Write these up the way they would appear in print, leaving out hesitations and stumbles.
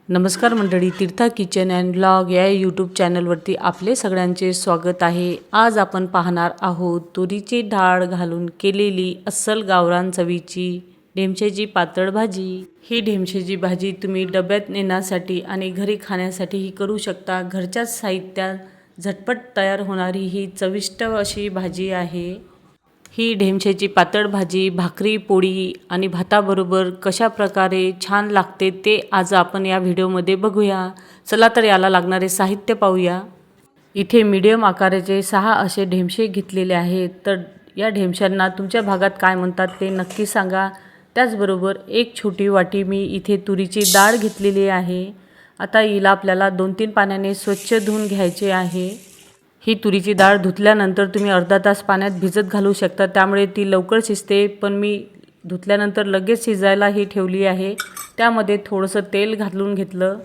नमस्कार मंडळी, तीर्था kitchen and blog या यूट्यूब चॅनलवरती आपले सगळ्यांचे स्वागत आहे। आज आपण पाहणार आहोत तुरीची डाळ घालून केलेली अस्सल गावरान चवीची ढेमशेची पातळ भाजी। ही ढेमशेची भाजी तुम्ही डब्यात नेण्यासाठी आणि घरी खाण्यासाठीही करू शकता। घरच्याच साहित्यात झटपट तयार होणारी ही चविष्ट अशी भाजी आहे। ही ढेमशेची पातळ भाजी भाकरी, पोळी आणि भाताबरोबर कशा प्रकारे छान लागते ते आज आपण या व्हिडिओमध्ये बघूया। चला तर याला लागणारे साहित्य पाहूया। इथे मीडियम आकाराचे 6 असे ढेमशे घेतलेले आहेत। तर या ढेमशांना तुमच्या भागात काय म्हणतात ते नक्की सांगा। त्याचबरोबर एक छोटी वाटी मी इथे तुरीची डाळ घेतलेली आहे। आता हिला आपल्याला 2-3 पाण्याने स्वच्छ धुवून घ्यायचे आहे। ही तुरीची डाळ धुतल्यानंतर तुम्ही अर्धा तास पाण्यात भिजत घालू शकता, त्यामुळे ती लवकर शिजते। पण मी धुतल्यानंतर लगेच शिजायला ही ठेवली आहे। त्यामध्ये थोडंसं तेल घालून घेतलं।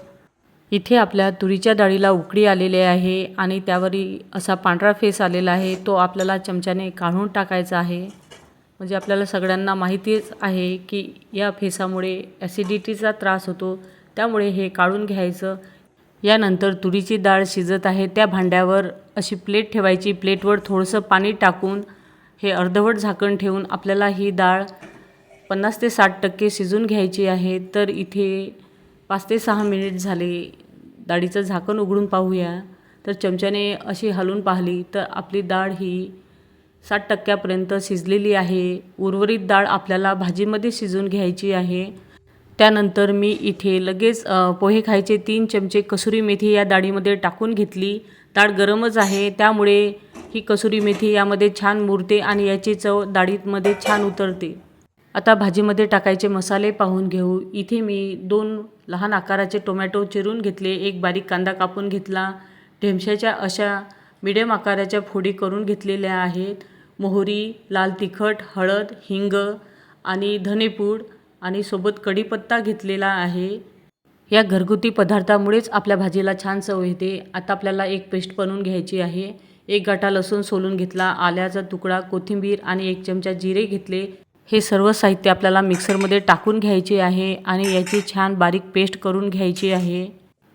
इथे आपल्या तुरीच्या डाळीला उकळी आलेली आहे आणि त्यावर असा पांढरा फेस आलेला आहे, तो आपल्याला चमच्याने काढून टाकायचा आहे। म्हणजे आपल्याला सगळ्यांना माहितीच आहे की या फेसामुळे ॲसिडिटीचा त्रास होतो, त्यामुळे हे काढून घ्यायचं। यानंतर तुरीची डाळ शिजत आहे त्या भांड्यावर अशी प्लेट ठेवायची। प्लेटवर थोडंसं पाणी टाकून हे अर्धवट झाकण ठेवून आपल्याला ही डाळ 50 ते 60% शिजून घ्यायची आहे। तर इथे 5 ते 6 मिनिट झाले। डाळीचं झाकण उघडून पाहूया। तर चमच्याने अशी हलवून पाहिली तर आपली डाळ ही 60% शिजलेली आहे। उर्वरित डाळ आपल्याला भाजीमध्ये शिजून घ्यायची आहे। त्यानंतर मी इथे लगेच पोहे खायचे 3 चमचे कसुरी मेथी या डाळीमध्ये टाकून घेतली। डाळ गरमच आहे, त्यामुळे ही कसुरी मेथी यामध्ये छान मुरते आणि याची चव डाळीमध्ये छान उतरते। आता भाजीमध्ये टाकायचे मसाले पाहून घेऊ। इथे मी 2 लहान आकाराचे टोमॅटो चिरून घेतले, 1 बारीक कांदा कापून घेतला। ढेमशाच्या अशा मिडियम आकाराच्या फोडी करून घेतलेल्या आहेत। मोहरी, लाल तिखट, हळद, हिंग आणि धनेपूड आणि सोबत कढीपत्ता घेतलेला आहे। या घरगुती पदार्थामुळेच आपल्या भाजीला छान चव येते। आता आपल्याला एक पेस्ट बनवून घ्यायची आहे। 1 गाठा लसूण सोलून घेतला, आल्याचा तुकडा, कोथिंबीर आणि 1 चमचा जिरे घेतले। हे सर्व साहित्य आपल्याला मिक्सरमध्ये टाकून घ्यायचे आहे आणि याची छान बारीक पेस्ट करून घ्यायची आहे।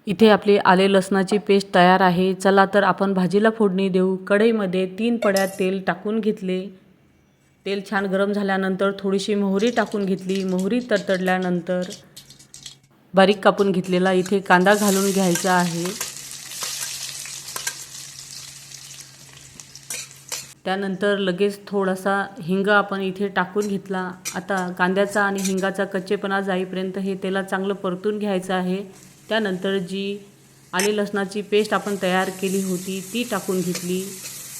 इथे आपली आले लसणाची पेस्ट तयार आहे। चला तर आपण भाजीला फोडणी देऊ। कढईमध्ये 3 पड्या तेल टाकून घेतले। तेल छान गरम झाल्यानंतर थोडीशी मोहरी टाकून घेतली। मोहरी तडतडल्यानंतर बारीक कापून घेतलेला इथे कांदा घालून घ्यायचा आहे। त्यानंतर लगेच थोडासा हिंग आपण इथे टाकून घेतला। आता कांद्याचा आणि हिंगाचा कच्चेपणा जाईपर्यंत हे तेलात चांगलं परतून घ्यायचं आहे। त्यानंतर जी आले लसणाची पेस्ट आपण तयार केली होती ती टाकून घेतली।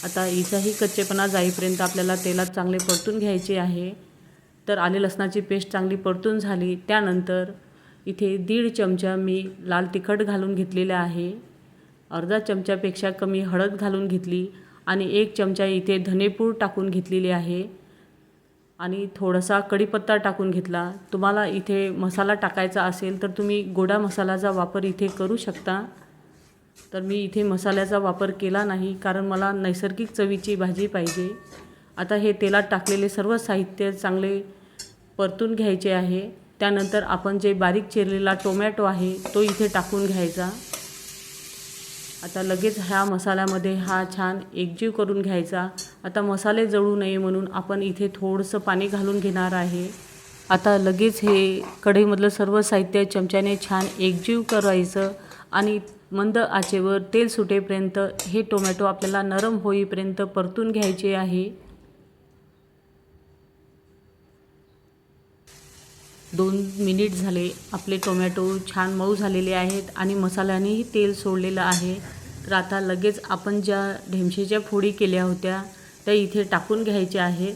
आता हिचाही कच्चेपणा जाईपर्यंत आपल्याला तेलात चांगले परतून घ्यायचे आहे। तर आले लसणाची पेस्ट चांगली परतून झाली। त्यानंतर इथे 1.5 चमचा मी लाल तिखट घालून घेतलेले आहे। अर्धा चमच्यापेक्षा कमी हळद घालून घेतली आणि 1 चमचा इथे धनेपूड टाकून घेतलेली आहे आणि थोडासा कढीपत्ता टाकून घेतला। तुम्हाला इथे मसाला टाकायचा असेल तर तुम्ही गोडा मसाल्याचा वापर इथे करू शकता। तर मी इथे मसाल्याचा वापर केला नाही, कारण मला नैसर्गिक चवीची भाजी पाहिजे। आता हे तेलात टाकलेले सर्व साहित्य चांगले परतून घ्यायचे आहे। त्यानंतर आपण जे बारीक चिरलेला टोमॅटो आहे तो इथे टाकून घ्यायचा। आता लगेच ह्या मसाल्यामध्ये हा छान एकजीव करून घ्यायचा। आता मसाले जळू नये म्हणून आपण इथे थोडंसं पाणी घालून घेणार आहे। आता लगेच हे कढईमधलं सर्व साहित्य चमच्याने छान एकजीव करायचं आणि मंद आचेवर तेल सुटेपर्यंत हे टोमॅटो आपल्याला नरम होईपर्यंत परतून घ्यायचे आहे। 2 मिनिट झाले। आपले टोमॅटो छान मऊ झालेले आहेत आणि मसाल्यानेही तेल सोडलेलं आहे। तर आता लगेच आपण ज्या ढेमशेच्या फोडी केल्या होत्या त्या इथे टाकून घ्यायच्या आहेत।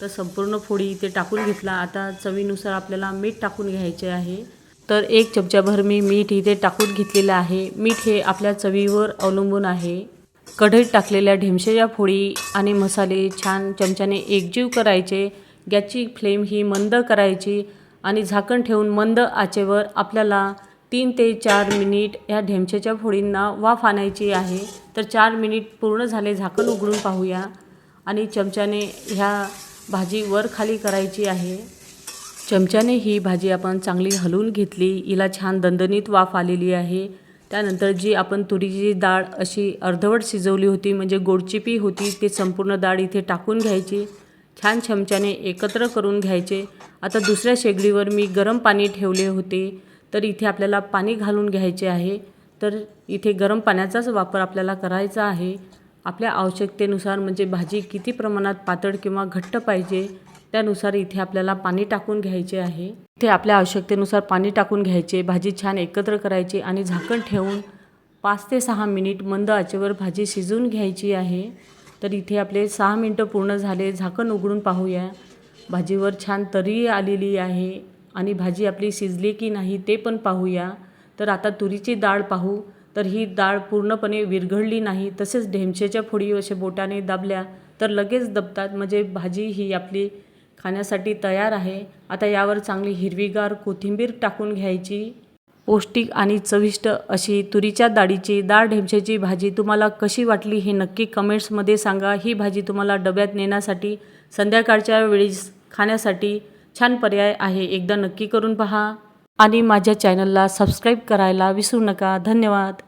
तर संपूर्ण फोडी इथे टाकून घेतला। आता चवीनुसार आपल्याला मीठ टाकून घ्यायचे आहे। तर 1 चमचाभर मी मीठ इथे टाकून घेतलेलं आहे। मीठ हे आपल्या चवीवर अवलंबून आहे। कढईत टाकलेल्या ढेमशेच्या फोडी आणि मसाले छान चमच्याने एकजीव करायचे। गॅसची फ्लेम ही मंद करायची आणि झाकण ठेवून मंद आचेवर आपल्याला 3 ते 4 मिनिट या ढेमशेच्या फोडींना वाफ आणायची आहे। तर 4 मिनिट पूर्ण झाले। झाकण उघडून पाहूया आणि चमच्याने ह्या भाजी वर खाली करायची आहे। चमच्याने ही भाजी आपण चांगली हलवून घेतली. हिला छान दणदणीत वाफ आलेली आहे. त्यानंतर जी आपण तुरीची डाळ अशी अर्धवट शिजवली होती, म्हणजे गोडचिपी होती, ते संपूर्ण डाळ इथे टाकून घ्यायची. छान चमच्याने एकत्र करून घ्यायचे. आता दुसऱ्या शेगडीवर मी गरम पाणी ठेवले होते, तर इथे आपल्याला पाणी घालून घ्यायचे आहे. तर इथे गरम पाण्याचाच वापर आपल्याला करायचा आहे. आपल्या आवश्यकतेनुसार, म्हणजे भाजी किती प्रमाणात पातळ किंवा घट्ट पाहिजे त्यानुसार इथे आपल्याला पाणी टाकून घ्यायचे आहे. इथे आपल्या आवश्यकतेनुसार पाणी टाकून घ्यायचे. भाजी छान एकत्र करायची आणि झाकण ठेवून 5 ते 6 मिनिट मंद आचेवर भाजी शिजवून घ्यायची आहे. तर इथे आपले 6 मिनिटं पूर्ण झाले. झाकण उघडून पाहूया. भाजीवर छान तरी आलेली आहे आणि भाजी आपली शिजली की नाही ते पण पाहूया. तर आता तुरीची डाळ पाहू. तर ही डाळ पूर्णपणे विरघळली नाही. तसेच ढेमशेच्या फोडी अशा बोटाने दाबल्या तर लगेच दबतात, म्हणजे भाजी ही आपली खाण्यासाठी तयार आहे. आता यावर चांगली हिरवीगार कोथिंबीर टाकून घ्यायची. पौष्टिक आणि चविष्ट अशी तुरीच्या डाळीची डाळ ढेमशाची भाजी तुम्हाला कशी वाटली हे नक्की कमेंट्समध्ये सांगा. ही भाजी तुम्हाला डब्यात नेण्यासाठी, संध्याकाळच्या वेळी खाण्यासाठी छान पर्याय आहे. एकदा नक्की करून पहा आणि माझ्या चॅनलला सबस्क्राईब करायला विसरू नका. धन्यवाद.